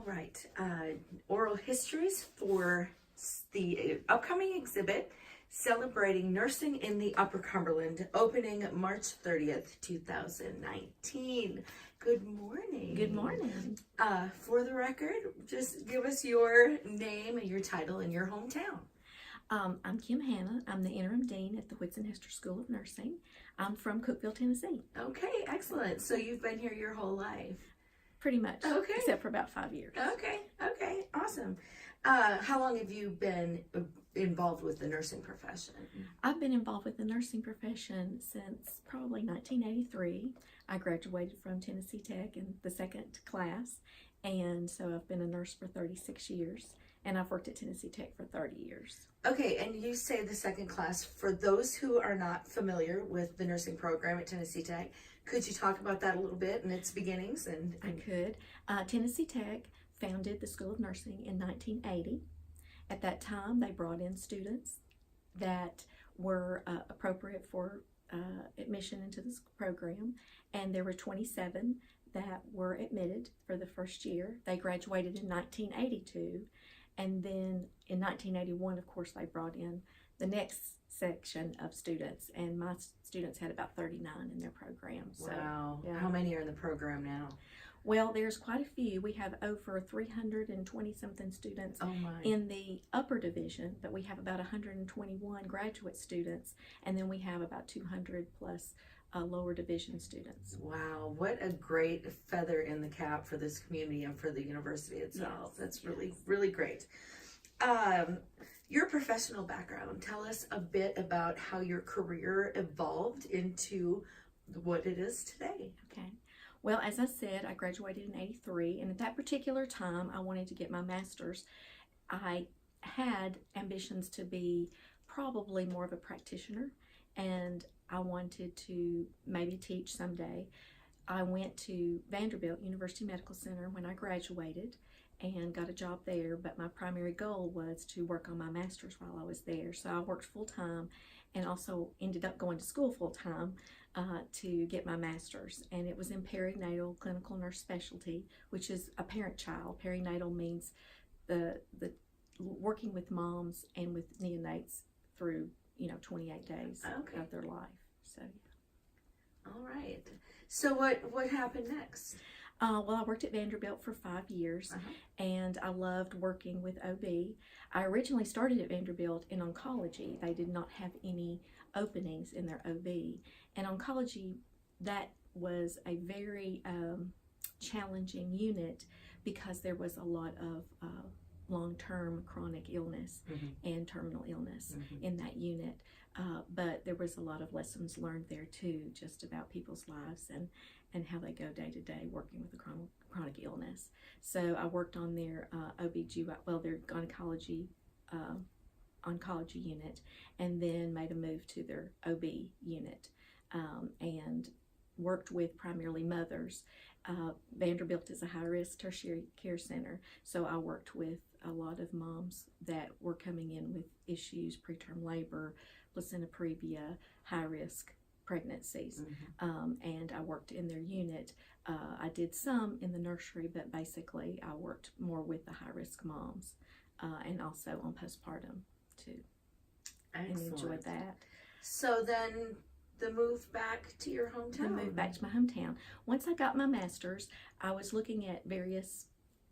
right. Oral histories for the upcoming exhibit celebrating nursing in the Upper Cumberland, opening March 30th, 2019. Good morning. Good morning. For the record, just give us your name and your title and your hometown. I'm Kim Hanna. I'm the interim dean at the Whitson Hester School of Nursing. I'm from Cookeville, Tennessee. Okay, excellent. So you've been here your whole life? Pretty much, okay. Except for about 5 years. Okay, awesome. How long have you been involved with the nursing profession? I've been involved with the nursing profession since probably 1983. I graduated from Tennessee Tech in the second class, and so I've been a nurse for 36 years, and I've worked at Tennessee Tech for 30 years. Okay, and you say the second class. For those who are not familiar with the nursing program at Tennessee Tech, could you talk about that a little bit and its beginnings? I could. Tennessee Tech founded the School of Nursing in 1980. At that time, they brought in students that were appropriate for admission into this program, and there were 27 that were admitted for the first year. They graduated in 1982, and then in 1981, of course, they brought in the next section of students, and my students had about 39 in their program. So, wow. Yeah. How many are in the program now? Well, there's quite a few. We have over 320 something students in the upper division, but we have about 121 graduate students, and then we have about 200 plus lower division students. Wow, what a great feather in the cap for this community and for the university itself. Yes, That's really great. Your professional background, tell us a bit about how your career evolved into what it is today. Okay. Well, as I said, I graduated in 83, and at that particular time, I wanted to get my master's. I had ambitions to be probably more of a practitioner, and I wanted to maybe teach someday. I went to Vanderbilt University Medical Center when I graduated and got a job there, but my primary goal was to work on my master's while I was there. So I worked full-time and also ended up going to school full-time to get my master's, and it was in perinatal clinical nurse specialty, which is a parent-child. Perinatal means the working with moms and with neonates through 28 days of their life. So all right. So what happened next? Well, I worked at Vanderbilt for 5 years, and I loved working with OB. I originally started at Vanderbilt in oncology. They did not have any openings in their OB. And oncology, that was a very challenging unit because there was a lot of long-term chronic illness and terminal illness in that unit. But there was a lot of lessons learned there too, just about people's lives and how they go day to day working with a chronic illness. So I worked on their their oncology unit, and then made a move to their OB unit, and worked with primarily mothers. Vanderbilt is a high-risk tertiary care center, so I worked with a lot of moms that were coming in with issues, preterm labor, placenta previa, high-risk pregnancies, and I worked in their unit. I did some in the nursery, but basically I worked more with the high-risk moms, and also on postpartum too. Excellent. And enjoyed that. So then the move back to your hometown. The move back to my hometown. Once I got my master's, I was looking at various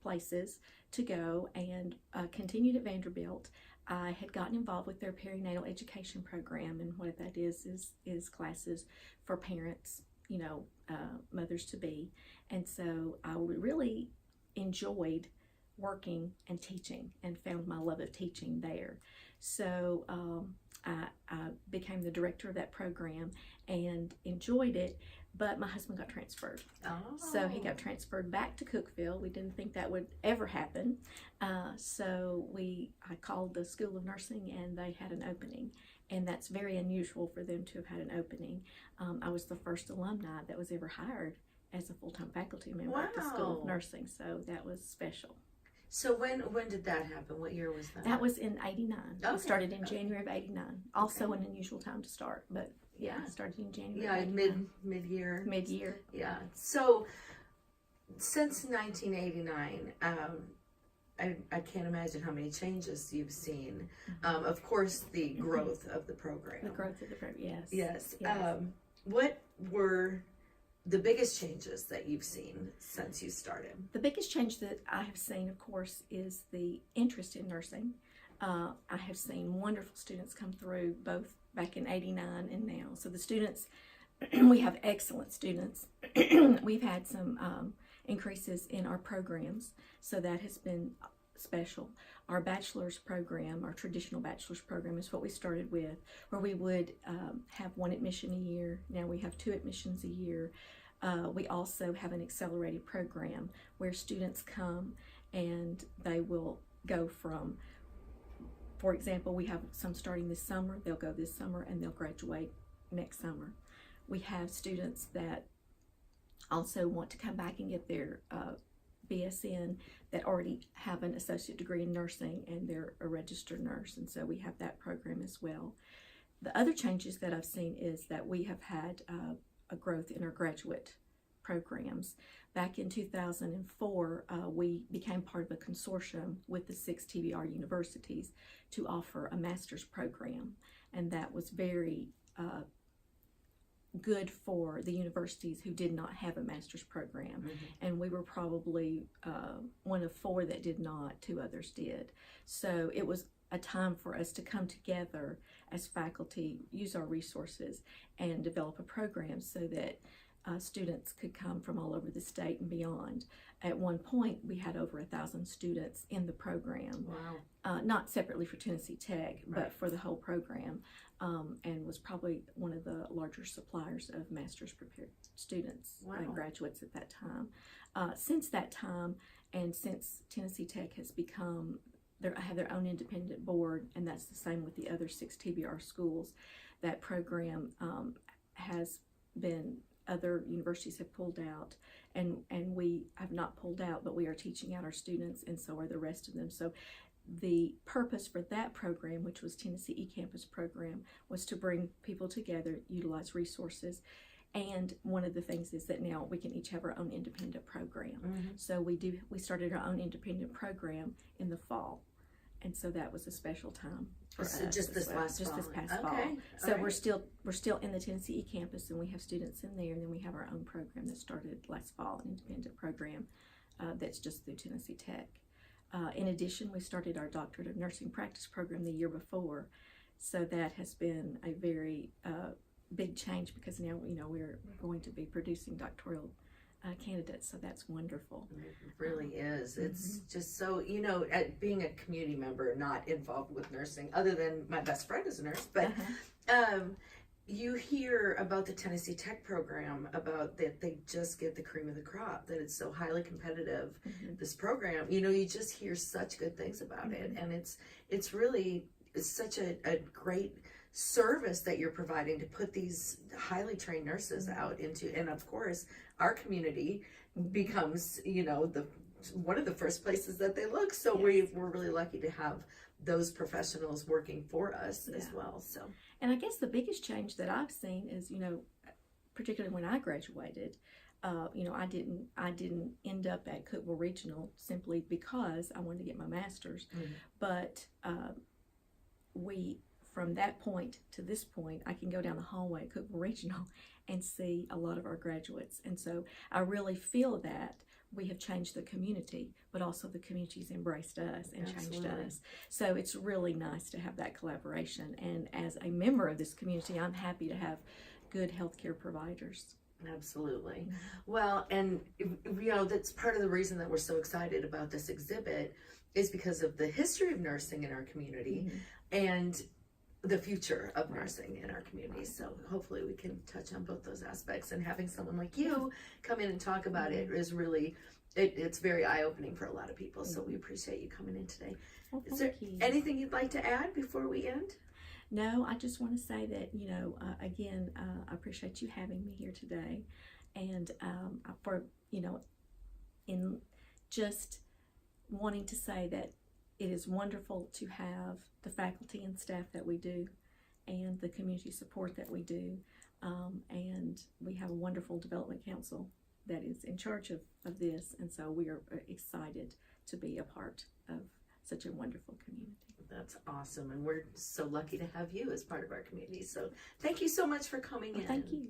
places to go, and continued at Vanderbilt. I had gotten involved with their perinatal education program, and what that is classes for parents, mothers to be. And so I really enjoyed working and teaching and found my love of teaching there. So I became the director of that program and enjoyed it, but my husband got transferred. So he got transferred back to Cookeville. We didn't think that would ever happen. So I called the School of Nursing, and they had an opening. And that's very unusual for them to have had an opening. I was the first alumni that was ever hired as a full-time faculty member at the School of Nursing. So that was special. So when did that happen? What year was that? That was in 89. I started in January of 89. Also an unusual time to start, but I started in January. Yeah, mid-year. Mid-year. Yeah. So since 1989, I can't imagine how many changes you've seen. Of course, the growth of the program. The growth of the program, yes. Yes. Yes. What were the biggest changes that you've seen since you started? The biggest change that I have seen, of course, is the interest in nursing. I have seen wonderful students come through, both back in '89 and now. So the students, we have excellent students. We've had some increases in our programs, so that has been special. Our bachelor's program, our traditional bachelor's program, is what we started with, where we would have one admission a year. Now we have 2 admissions a year. We also have an accelerated program where students come and they will go from, for example, we have some starting this summer. They'll go this summer and they'll graduate next summer. We have students that also want to come back and get their BSN that already have an associate degree in nursing and they're a registered nurse, and so we have that program as well. The other changes that I've seen is that we have had a growth in our graduate programs. Back in 2004, we became part of a consortium with the 6 TBR universities to offer a master's program, and that was very good for the universities who did not have a master's program. And we were probably one of 4 that did not, 2 others did. So it was a time for us to come together as faculty, use our resources, and develop a program so that students could come from all over the state and beyond. At one point, we had over 1,000 students in the program. Wow. Not separately for Tennessee Tech, but Right. for the whole program, and was probably one of the larger suppliers of master's prepared students and Wow. graduates at that time. Since that time, and since Tennessee Tech has become, have their own independent board, and that's the same with the other 6 TBR schools, that program has been, other universities have pulled out, and we have not pulled out, but we are teaching out our students, and so are the rest of them. So the purpose for that program, which was Tennessee eCampus program, was to bring people together, utilize resources, and one of the things is that now we can each have our own independent program. So we started our own independent program in the fall, and so that was a special time for So us just as this well. last just fall. this past Okay. fall. So All right. we're still in the Tennessee eCampus, and we have students in there, and then we have our own program that started last fall, an independent program that's just through Tennessee Tech. In addition, we started our Doctorate of Nursing Practice program the year before, so that has been a very big change, because now we're going to be producing doctoral candidates, so that's wonderful. It really is. It's just so, at being a community member, not involved with nursing, other than my best friend is a nurse, but you hear about the Tennessee Tech program, about that they just get the cream of the crop, that it's so highly competitive. This program, you just hear such good things about it, and it's really such a great service that you're providing to put these highly trained nurses out into, and of course our community becomes one of the first places that they look. So we're really lucky to have those professionals working for us as well. So, and I guess the biggest change that I've seen is, particularly when I graduated, I didn't end up at Cookeville Regional simply because I wanted to get my master's, but from that point to this point, I can go down the hallway at Cookeville Regional and see a lot of our graduates, and so I really feel that we have changed the community, but also the community's embraced us and changed us. So it's really nice to have that collaboration. And as a member of this community, I'm happy to have good healthcare providers. Absolutely. Well, and that's part of the reason that we're so excited about this exhibit, is because of the history of nursing in our community and the future of nursing in our community. So hopefully we can touch on both those aspects, and having someone like you come in and talk about it is really, it's very eye-opening for a lot of people. So we appreciate you coming in today. Well, Is there anything you'd like to add before we end? No, I just want to say that, again, I appreciate you having me here today, and for, in just wanting to say that it is wonderful to have the faculty and staff that we do, and the community support that we do, and we have a wonderful development council that is in charge of this, and so we are excited to be a part of such a wonderful community. That's awesome, and we're so lucky to have you as part of our community. So thank you so much for coming in. Thank you.